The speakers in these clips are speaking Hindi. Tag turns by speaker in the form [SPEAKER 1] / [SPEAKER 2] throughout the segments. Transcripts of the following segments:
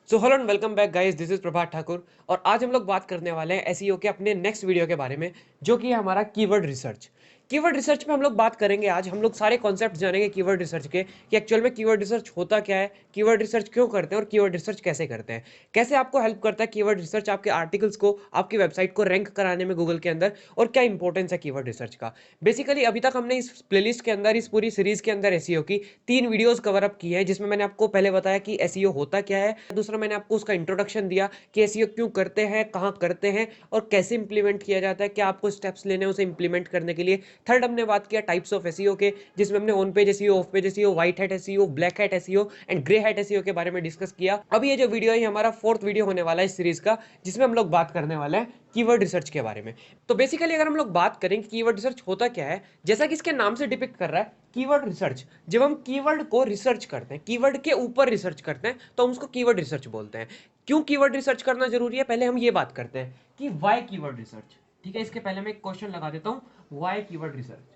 [SPEAKER 1] So hello and welcome back guys, this is Prabhat Thakur. और आज हम लोग बात करने वाले हैं एसईओ के अपने नेक्स्ट वीडियो के बारे में, जो कि है हमारा कीवर्ड रिसर्च। कीवर्ड रिसर्च में हम लोग बात करेंगे। आज हम लोग सारे कॉन्सेप्ट जानेंगे कीवर्ड रिसर्च के कि एक्चुअल में कीवर्ड रिसर्च होता क्या है, कीवर्ड रिसर्च क्यों करते हैं और कीवर्ड रिसर्च कैसे करते हैं, कैसे आपको हेल्प करता है कीवर्ड रिसर्च आपके आर्टिकल्स को, आपकी वेबसाइट को रैंक कराने में गूगल के अंदर, और क्या इंपॉर्टेंस है कीवर्ड रिसर्च का। बेसिकली अभी तक हमने इस प्लेलिस्ट के अंदर, इस पूरी सीरीज के अंदर एसईओ की 3 वीडियोस कवर अप की है, जिसमें मैंने आपको पहले बताया कि एसईओ होता क्या है, दूसरा मैंने आपको उसका इंट्रोडक्शन दिया कि एसईओ क्यों करते हैं, कहाँ करते हैं और कैसे इंप्लीमेंट किया जाता है, क्या आपको स्टेप्स लेने हैं उसे इंप्लीमेंट करने के लिए। थर्ड हमने बात किया टाइप्स ऑफ एसईओ के, जिसमें हमने on page SEO, of page SEO, white hat SEO, black hat SEO and grey hat SEO के बारे में डिस्कस किया। अब ये जो वीडियो है हमारा फोर्थ वीडियो होने वाला है इस सीरीज का, जिसमें हम लोग बात करने वाले हैं कीवर्ड रिसर्च के बारे में। तो बेसिकली अगर हम लोग बात करें कि कीवर्ड रिसर्च होता क्या है, जैसा कि इसके नाम से डिपिक्ट कर रहा है कीवर्ड रिसर्च, जब हम कीवर्ड को रिसर्च करते हैं, कीवर्ड के ऊपर रिसर्च करते हैं, तो हम उसको कीवर्ड रिसर्च बोलते हैं। क्यों कीवर्ड रिसर्च करना जरूरी है, पहले हम ये बात करते हैं कि व्हाई कीवर्ड रिसर्च। ठीक है, इसके पहले मैं एक क्वेश्चन लगा देता हूं, व्हाई कीवर्ड रिसर्च।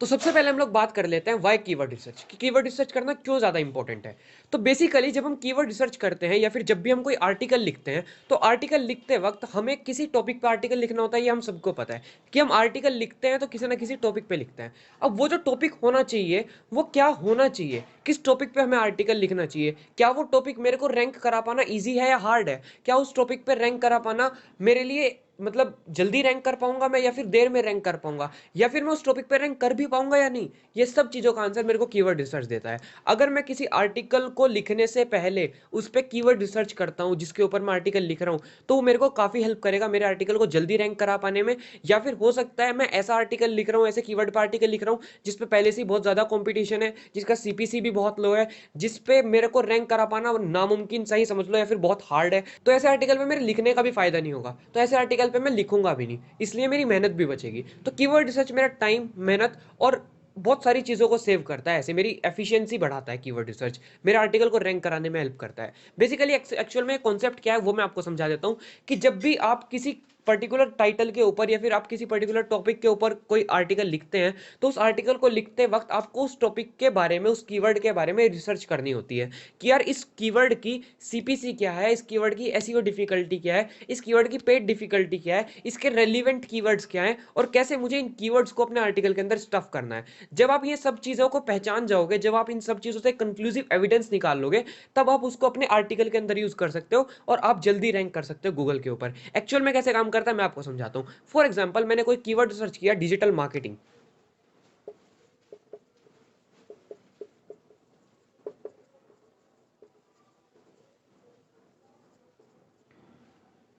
[SPEAKER 1] तो सबसे पहले हम लोग बात कर लेते हैं वाई कीवर्ड रिसर्च, कि कीवर्ड रिसर्च करना क्यों ज़्यादा इंपॉर्टेंट है। तो बेसिकली जब हम कीवर्ड रिसर्च करते हैं या फिर जब भी हम कोई आर्टिकल लिखते हैं, तो आर्टिकल लिखते वक्त हमें किसी टॉपिक पे आर्टिकल लिखना होता है। ये हम सबको पता है कि हम आर्टिकल लिखते हैं तो किसी ना किसी टॉपिक पे लिखते हैं। अब वो जो टॉपिक होना चाहिए वो क्या होना चाहिए, किस टॉपिक पे हमें आर्टिकल लिखना चाहिए, क्या वो टॉपिक मेरे को रैंक करा पाना ईजी है या हार्ड है, क्या उस टॉपिक पे रैंक करा पाना मेरे लिए मतलब जल्दी रैंक कर पाऊंगा मैं या फिर देर में रैंक कर पाऊंगा, या फिर मैं उस टॉपिक पे रैंक कर भी पाऊंगा या नहीं। ये सब चीजों का आंसर मेरे को कीवर्ड रिसर्च देता है। अगर मैं किसी आर्टिकल को लिखने से पहले उस पर कीवर्ड रिसर्च करता हूँ जिसके ऊपर मैं आर्टिकल लिख रहा हूँ, तो वो मेरे को काफी हेल्प करेगा मेरे आर्टिकल को जल्दी रैंक करा पाने में। या फिर हो सकता है मैं ऐसा आर्टिकल लिख रहा हूँ, ऐसे कीवर्ड पर आर्टिकल लिख रहा हूँ जिसपे पहले से ही बहुत ज्यादा कॉम्पिटिशन है, जिसका सीपीसी भी बहुत लो है, जिसपे मेरे को रैंक करा पाना नामुमकिन सही समझ लो या फिर बहुत हार्ड है। तो ऐसे आर्टिकल पे मेरे लिखने का भी फायदा नहीं होगा, तो ऐसे आर्टिकल पे मैं लिखूंगा भी नहीं, इसलिए मेरी मेहनत भी बचेगी। तो कीवर्ड रिसर्च मेरा टाइम, मेहनत और बहुत सारी चीज़ों को सेव करता है, ऐसे मेरी एफिशिएंसी बढ़ाता है कीवर्ड रिसर्च, मेरे आर्टिकल को रैंक कराने में हेल्प करता है। बेसिकली एक्चुअल में कॉन्सेप्ट क्या है वो मैं आपको समझा देता हूँ, कि जब भी आप किसी पर्टिकुलर टाइटल के ऊपर या फिर आप किसी पर्टिकुलर टॉपिक के ऊपर कोई आर्टिकल लिखते हैं, तो उस आर्टिकल को लिखते वक्त आपको उस टॉपिक के बारे में, उस कीवर्ड के बारे में रिसर्च करनी होती है कि यार इस कीवर्ड की सीपीसी क्या है, इस कीवर्ड की एसईओ डिफिकल्टी क्या है, इस कीवर्ड की पेड डिफिकल्टी क्या है, इसके रेलिवेंट कीवर्ड्स क्या हैं और कैसे मुझे इन कीवर्ड्स को अपने आर्टिकल के अंदर स्टफ करना है। जब आप ये सब चीज़ों को पहचान जाओगे, जब आप इन सब चीज़ों से कंक्लूसिव एविडेंस निकाल लोगे, तब आप उसको अपने आर्टिकल के अंदर यूज कर सकते हो और आप जल्दी रैंक कर सकते हो गूगल के ऊपर। एक्चुअल में कैसे काम करता है मैं आपको समझाता हूँ। फॉर एग्जाम्पल मैंने कोई कीवर्ड सर्च किया डिजिटल मार्केटिंग।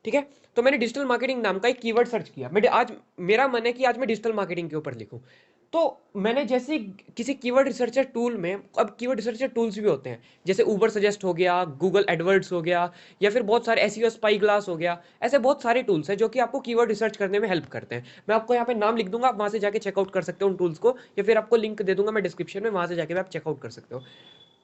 [SPEAKER 1] ठीक है, तो मैंने डिजिटल मार्केटिंग नाम का एक कीवर्ड सर्च किया। मैं आज मेरा मन है कि आज मैं डिजिटल मार्केटिंग के ऊपर लिखूं। तो मैंने जैसे किसी कीवर्ड रिसर्चर टूल में, अब कीवर्ड रिसर्चर टूल्स भी होते हैं, जैसे उबर सजेस्ट हो गया, गूगल एडवर्ड्स हो गया, या फिर बहुत सारे एसईओ स्पाई ग्लास हो गया। ऐसे बहुत सारे टूल्स हैं जो कि आपको कीवर्ड रिसर्च करने में हेल्प करते हैं। मैं आपको यहाँ पे नाम लिख दूंगा, आप वहां से जाके चेकआउट कर सकते हो उन टूल्स को, या फिर आपको लिंक दे दूंगा मैं डिस्क्रिप्शन में, वहां से जाके आप चेकआउट कर सकते हो।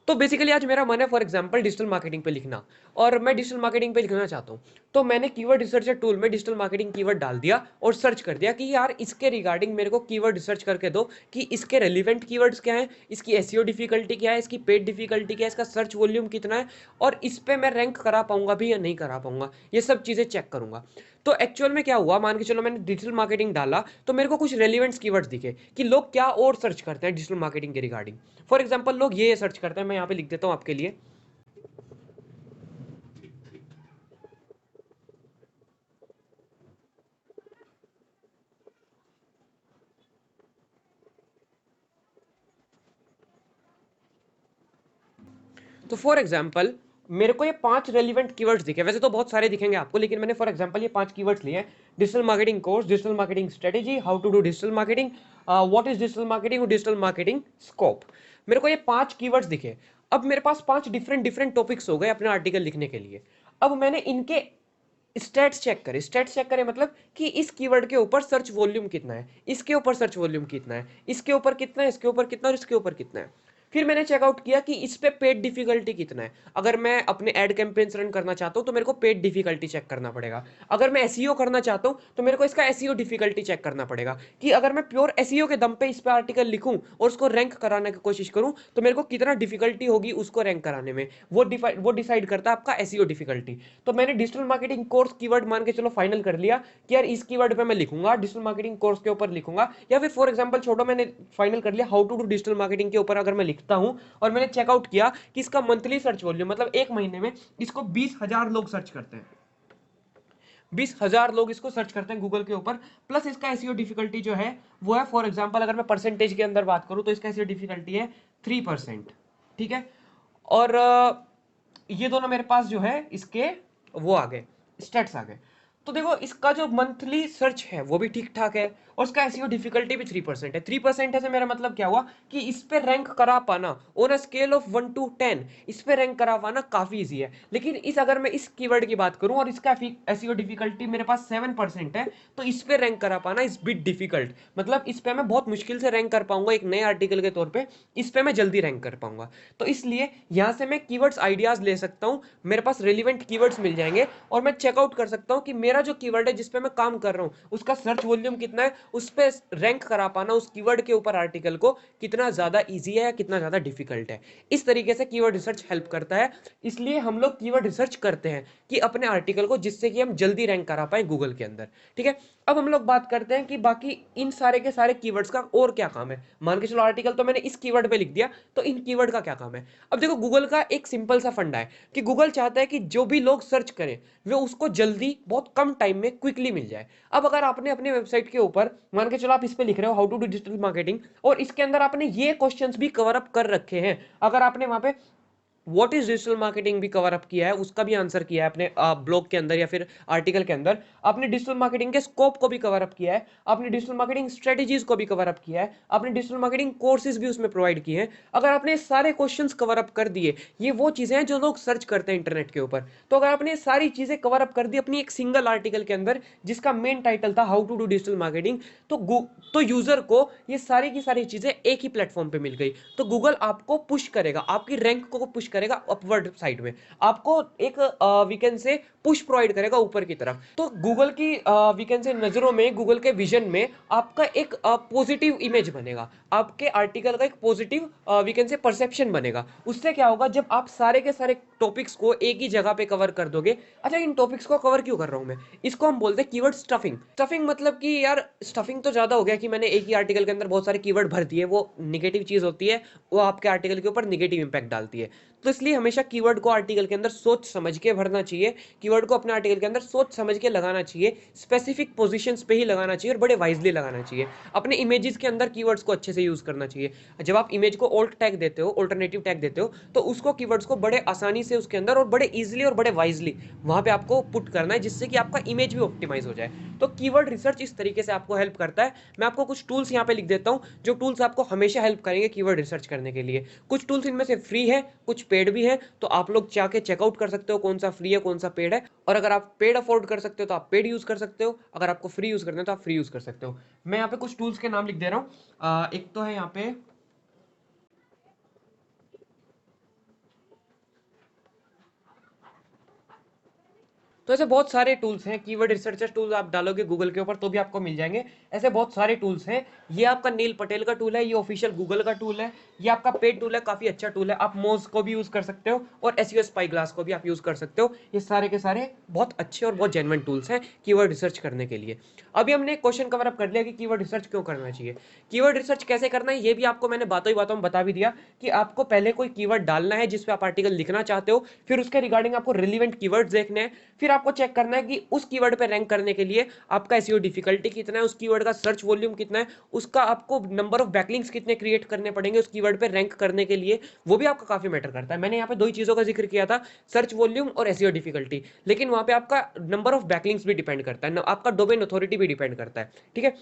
[SPEAKER 1] तो बेसिकली आज मेरा मन है फॉर एग्जांपल डिजिटल मार्केटिंग पे लिखना, और मैं डिजिटल मार्केटिंग पे लिखना चाहता हूँ। तो मैंने कीवर्ड रिसर्चर टूल में डिजिटल मार्केटिंग कीवर्ड डाल दिया और सर्च कर दिया कि यार इसके रिगार्डिंग मेरे को कीवर्ड रिसर्च करके दो, कि इसके रेलिवेंट कीवर्ड्स क्या हैं, इसकी एसईओ डिफिकल्टी क्या है, इसकी पेड डिफिकल्टी क्या है, इसका सर्च वॉल्यूम कितना है, और इस पे मैं रैंक करा पाऊंगा भी या नहीं करा पाऊंगा, ये सब चीज़ें चेक करूंगा। तो एक्चुअल में क्या हुआ, मान के चलो मैंने डिजिटल मार्केटिंग डाला तो मेरे को कुछ रेलिवेंट कीवर्ड्स दिखे कि लोग क्या और सर्च करते हैं डिजिटल मार्केटिंग के रिगार्डिंग। फॉर एग्जाम्पल लोग ये सर्च करते हैं, मैं यहाँ पे लिख देता हूँ आपके लिए। तो फॉर एग्जाम्पल मेरे को ये 5 रेलिवेंट कीवर्ड्स दिखे, वैसे तो बहुत सारे दिखेंगे आपको, लेकिन मैंने फॉर एग्जाम्पल ये 5 कीवर्ड्स लिए हैं। Digital marketing course, digital marketing strategy, how to do digital marketing, what is digital marketing और डिजिटल मार्केटिंग स्कोप। मेरे को ये 5 कीवर्ड्स दिखे। अब मेरे पास 5 डिफरेंट डिफरेंट टॉपिक्स हो गए अपने आर्टिकल लिखने के लिए। अब मैंने इनके स्टेट्स चेक करे, स्टेट्स चेक करे मतलब कि इस कीवर्ड के ऊपर सर्च वॉल्यूम कितना है, इसके ऊपर सर्च वॉल्यूम कितना है, इसके ऊपर कितना है, इसके ऊपर कितना और इसके ऊपर कितना है। फिर मैंने चेकआउट किया कि इस पे पेड डिफिकल्टी कितना है। अगर मैं अपने एड कैंपेन्स रन करना चाहता हूँ तो मेरे को पेड डिफिकल्टी चेक करना पड़ेगा। अगर मैं एसईओ करना चाहता हूँ तो मेरे को इसका एसईओ डिफिकल्टी चेक करना पड़ेगा कि अगर मैं प्योर एसईओ के दम पे इस पे आर्टिकल लिखूं और उसको रैंक कराने की कोशिश करूं तो मेरे को कितना डिफिकल्टी होगी उसको रैंक कराने में, वो डिसाइड करता है आपका एसईओ डिफिकल्टी। तो मैंने डिजिटल मार्केटिंग कोर्स कीवर्ड मान के चलो फाइनल कर लिया कि यार इस कीवर्ड पे मैं लिखूंगा, डिजिटल मार्केटिंग कोर्स के ऊपर लिखूंगा, या फिर फॉर एग्जांपल छोड़ो, मैंने फाइनल कर लिया how to do digital marketing के ऊपर अगर मैं लिखता हूं और मैंने चेकआउट किया कि इसका मंथली सर्च वॉल्यूम मतलब एक महीने में इसको 20,000 लोग सर्च करते हैं, 20,000 लोग इसको सर्च करते हैं गूगल के ऊपर, प्लस इसका एसईओ डिफिकल्टी जो है वो है, फॉर एग्जांपल अगर मैं परसेंटेज के अंदर बात करूं तो इसका एसईओ डिफिकल्टी है 3%। ठीक है, और ये दोनों मेरे पास जो है इसके वो आ गए, स्टेट्स आ गए। तो देखो इसका जो मंथली सर्च है वो भी ठीक ठाक है और इसका एसईओ डिफिकल्टी भी 3% है। 3% है से मेरा मतलब क्या हुआ कि इस पे रैंक करा पाना on a scale of 1 to 10 इस पे रैंक करा पाना काफी इजी है। लेकिन इस अगर मैं इस कीवर्ड की बात करूं और इसका एसईओ डिफिकल्टी मेरे पास 7% है तो इस पे रैंक करा पाना इज बिट डिफिकल्ट, मतलब इस पे मैं बहुत मुश्किल से रैंक कर पाऊंगा एक नए आर्टिकल के तौर पे, इस पे मैं जल्दी रैंक कर पाऊंगा। तो इसलिए यहां से मैं कीवर्ड्स आइडियाज ले सकता हूं, मेरे पास रेलिवेंट कीवर्ड्स मिल जाएंगे और मैं चेकआउट कर सकता हूं कि मेरा जो कीवर्ड है जिस पे मैं काम कर रहा हूं उसका सर्च वॉल्यूम कितना है, उस पे रैंक करा पाना उस कीवर्ड के ऊपर आर्टिकल को कितना ज्यादा इजी है या कितना ज्यादा डिफिकल्ट है। इस तरीके से कीवर्ड रिसर्च हेल्प करता है, इसलिए हम लोग कीवर्ड रिसर्च करते हैं कि अपने आर्टिकल को, जिससे कि हम जल्दी रैंक करा पाए गूगल के अंदर। ठीक है, अब हम लोग बात करते हैं कि बाकी इन सारे के सारे कीवर्ड्स का और क्या काम है। मान के चलो आर्टिकल तो मैंने इस कीवर्ड पे लिख दिया, तो इन कीवर्ड का क्या काम है। अब देखो गूगल का एक सिंपल सा फंडा है कि गूगल चाहता है कि जो भी लोग सर्च करें वो उसको जल्दी बहुत कम टाइम में क्विकली मिल जाए। अब अगर आपने अपने वेबसाइट के ऊपर मान के चलो आप इस पे लिख रहे हो how to do digital marketing और इसके अंदर आपने ये क्वेश्चंस भी कवर अप कर रखे हैं, अगर आपने वहां पे व्हाट इज डिजिटल मार्केटिंग भी कवर अप किया है, उसका भी आंसर किया है अपने ब्लॉग के अंदर या फिर आर्टिकल के अंदर, आपने डिजिटल मार्केटिंग के स्कोप को भी कवर अप किया है, आपने डिजिटल मार्केटिंग स्ट्रेटेजीज को भी कवर अप किया है, आपने डिजिटल मार्केटिंग कोर्सेज भी उसमें प्रोवाइड किए हैं, अगर आपने सारे क्वेश्चंस कवर अप कर दिए, ये वो चीजें हैं जो लोग सर्च करते हैं इंटरनेट के ऊपर, तो अगर आपने सारी चीजें कवर अप कर दी अपनी एक सिंगल आर्टिकल के अंदर जिसका मेन टाइटल था how to do digital marketing, तो यूजर को ये सारी की सारी चीजें एक ही प्लेटफॉर्म पे मिल गई, तो गूगल आपको पुश करेगा, आपकी रैंक को पुश करेगा अपवर्ड साइड में, आपको एक वीकेंड से पुश प्रोवाइड करेगा ऊपर की तरफ। तो गूगल की वीकेंड से नजरों में, गूगल के विजन में आपका एक पॉजिटिव इमेज बनेगा, आपके आर्टिकल का एक पॉजिटिव वीकेंड से परसेप्शन बनेगा। उससे क्या होगा, जब आप सारे के सारे टॉपिक्स को एक ही जगह पे कवर कर दोगे, अच्छा इन टॉपिक्स को कवर क्यों कर रहा हूं मैं, इसको हम बोलते हैं कीवर्ड स्टफिंग। स्टफिंग मतलब कि यार स्टफिंग तो ज्यादा हो गया कि मैंने एक ही आर्टिकल के अंदर बहुत सारे कीवर्ड भर दिए, वो निगेटिव चीज होती है, वो आपके आर्टिकल के ऊपर निगेटिव इंपैक्ट डालती है। तो इसलिए हमेशा कीवर्ड को आर्टिकल के अंदर सोच समझ के भरना चाहिए, कीवर्ड को अपने आर्टिकल के अंदर सोच समझ के लगाना चाहिए, स्पेसिफिक पोजीशंस पे ही लगाना चाहिए और बड़े वाइजली लगाना चाहिए। अपने इमेजेस के अंदर कीवर्ड्स को अच्छे से यूज करना चाहिए। जब आप इमेज को ऑल्ट टैग देते हो, ऑल्टरनेटिव टैग देते हो, तो उसको कीवर्ड्स को बड़े आसानी से उसके अंदर और बड़े इजीली और बड़े वाइजली वहां पे आपको पुट करना है, जिससे कि आपका इमेज भी ऑप्टिमाइज हो जाए। तो कीवर्ड रिसर्च इस तरीके से आपको हेल्प करता है। मैं आपको कुछ टूल्स यहाँ पे लिख देता हूँ जो टूल्स आपको हमेशा हेल्प करेंगे कीवर्ड रिसर्च करने के लिए। कुछ टूल्स इनमें से फ्री है, कुछ पेड भी है, तो आप लोग जाके चेकआउट कर सकते हो कौन सा फ्री है कौन सा पेड है। और अगर आप पेड अफोर्ड कर सकते हो तो आप पेड यूज कर सकते हो, अगर आपको फ्री यूज करना है तो आप फ्री यूज कर सकते हो। मैं यहाँ पे कुछ टूल्स के नाम लिख दे रहा हूँ। एक तो है यहाँ पे तो ऐसे बहुत सारे टूल्स हैं, कीवर्ड रिसर्चर टूल्स आप डालोगे गूगल के ऊपर तो भी आपको मिल जाएंगे। ऐसे बहुत सारे टूल्स हैं। ये आपका नील पटेल का टूल है, ये ऑफिशियल गूगल का टूल है, ये आपका पेड टूल है, काफी अच्छा टूल है। आप मोज को भी यूज कर सकते हो और एसईओ स्पाई ग्लास को भी आप यूज कर सकते हो। ये सारे के सारे बहुत अच्छे और बहुत जेन्युइन टूल्स हैं कीवर्ड रिसर्च करने के लिए। अभी हमने क्वेश्चन कवर अप कर लिया कि कीवर्ड रिसर्च क्यों करना चाहिए, कीवर्ड रिसर्च कैसे करना है ये भी आपको मैंने बातों ही बातों में बता भी दिया कि आपको पहले कोई कीवर्ड डालना है जिस पे आप आर्टिकल लिखना चाहते हो, फिर उसके रिगार्डिंग आपको रिलेवेंट कीवर्ड्स देखने हैं, फिर आपको चेक करना है कि उस कीवर्ड पे रैंक करने के लिए आपका एसईओ डिफिकल्टी कितना है, उस कीवर्ड का सर्च वॉल्यूम कितना है, उसका आपको नंबर ऑफ बैकलिंक्स कितने क्रिएट करने पड़ेंगे उस कीवर्ड पे रैंक करने के लिए, वो भी आपका काफी मैटर करता है। मैंने यहाँ पे दो ही चीजों का जिक्र किया था, सर्च वॉल्यूम और एसईओ डिफिकल्टी, लेकिन वहां पे आपका नंबर ऑफ बैकलिंक्स भी डिपेंड करता है, आपका डोमेन अथॉरिटी भी डिपेंड करता है। ठीक है,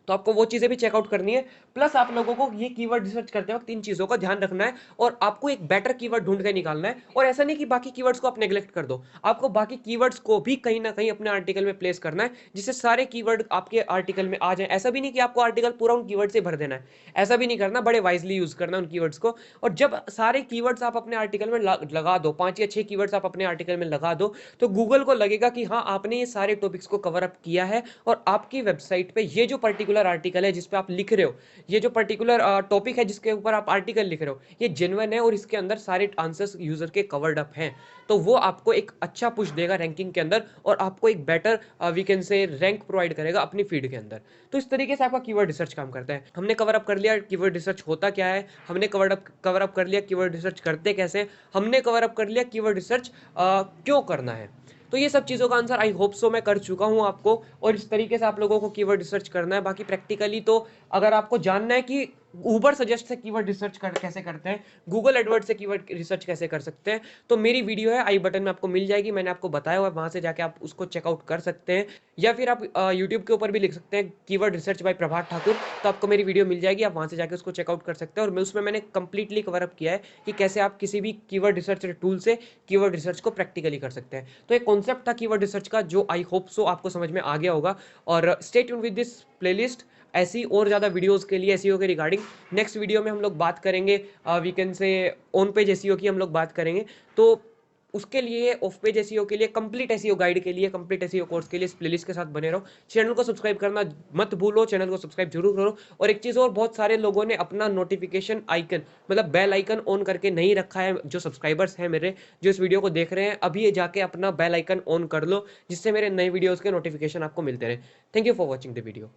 [SPEAKER 1] तो आपको वो चीज़ें भी चेकआउट करनी है। प्लस आप लोगों को ये कीवर्ड रिसर्च करते वक्त इन चीज़ों का ध्यान रखना है और आपको एक बेटर कीवर्ड ढूंढ के निकालना है। और ऐसा नहीं कि बाकी कीवर्ड्स को आप नेग्लेक्ट कर दो, आपको बाकी कीवर्ड्स को भी कहीं ना कहीं अपने आर्टिकल में प्लेस करना है, जिससे सारे कीवर्ड आपके आर्टिकल में आ जाए। ऐसा भी नहीं कि आपको आर्टिकल पूरा उन कीवर्ड से भर देना है, ऐसा भी नहीं करना, बड़े वाइजली यूज करना उन कीवर्ड्स को। और जब सारे कीवर्ड्स आप अपने आर्टिकल में लगा दो, 5 या 6 कीवर्ड्स आप अपने आर्टिकल में लगा दो, तो गूगल को लगेगा कि हाँ, आपने ये सारे टॉपिक्स को कवर अप किया है और आपकी वेबसाइट पे ये जो पर्टिकुलर आर्टिकल है जिस पे आप लिख रहे हो, ये जो पर्टिकुलर टॉपिक है जिसके ऊपर आप आर्टिकल लिख रहे हो, ये जेन्युइन है और इसके अंदर सारे आंसर्स यूजर के कवर्ड अप हैं। तो वो आपको एक अच्छा पुश देगा रैंकिंग के अंदर और आपको एक better we can say rank provide करेगा अपनी फीड के अंदर। तो इस तरीके से आपका कीवर्ड रिसर्च काम करता है। हमने कवर अप कर लिया कीवर्ड रिसर्च होता क्या है, हमने कवर अप कर लिया कीवर्ड रिसर्च करते कैसे हैं, हमने कवर अप कर लिया कीवर्ड रिसर्च क्यों करना है। तो ये सब चीज़ों का आंसर आई होप सो मैं कर चुका हूँ आपको, और इस तरीके से आप लोगों को कीवर्ड रिसर्च करना है। बाकी प्रैक्टिकली तो अगर आपको जानना है कि ऊबर सजेस्ट से कीवर्ड रिसर्च कैसे करते हैं, गूगल एडवर्ड से कीवर्ड रिसर्च कैसे कर सकते हैं, तो मेरी वीडियो है आई बटन में आपको मिल जाएगी, मैंने आपको बताया हुआ है, वहां से जाके आप उसको चेकआउट कर सकते हैं। या फिर आप यूट्यूब के ऊपर भी लिख सकते हैं कीवर्ड रिसर्च बाय प्रभात ठाकुर, तो आपको मेरी वीडियो मिल जाएगी, आप वहां से जाके उसको चेकआउट कर सकते हैं। और मैं उसमें मैंने कंप्लीटली कवर अप किया है कि कैसे आप किसी भी कीवर्ड रिसर्च टूल से कीवर्ड रिसर्च को प्रैक्टिकली कर सकते हैं। तो एक कॉन्सेप्ट था कीवर्ड रिसर्च का जो आई होप सो आपको समझ में आ गया होगा। और stay tuned with this playlist, ऐसी और ज़्यादा वीडियोस के लिए एसईओ के रिगार्डिंग। नेक्स्ट वीडियो में हम लोग बात करेंगे वीकेंड से ऑन पेज एसईओ की हम लोग बात करेंगे। तो उसके लिए ऑफ पेज एसईओ के लिए कंप्लीट एसईओ गाइड के लिए कंप्लीट एसईओ कोर्स के लिए इस प्लेलिस्ट के साथ बने रहो। चैनल को सब्सक्राइब करना मत भूलो, चैनल को सब्सक्राइब जरूर करो। और एक चीज़ और, बहुत सारे लोगों ने अपना नोटिफिकेशन आइकन मतलब बेल आइकन ऑन करके नहीं रखा है। जो सब्सक्राइबर्स हैं मेरे जो इस वीडियो को देख रहे हैं, अभी जाके अपना बेल आइकन ऑन कर लो, जिससे मेरे नए वीडियोज़ के नोटिफिकेशन आपको मिलते रहे। Thank you for watching the video.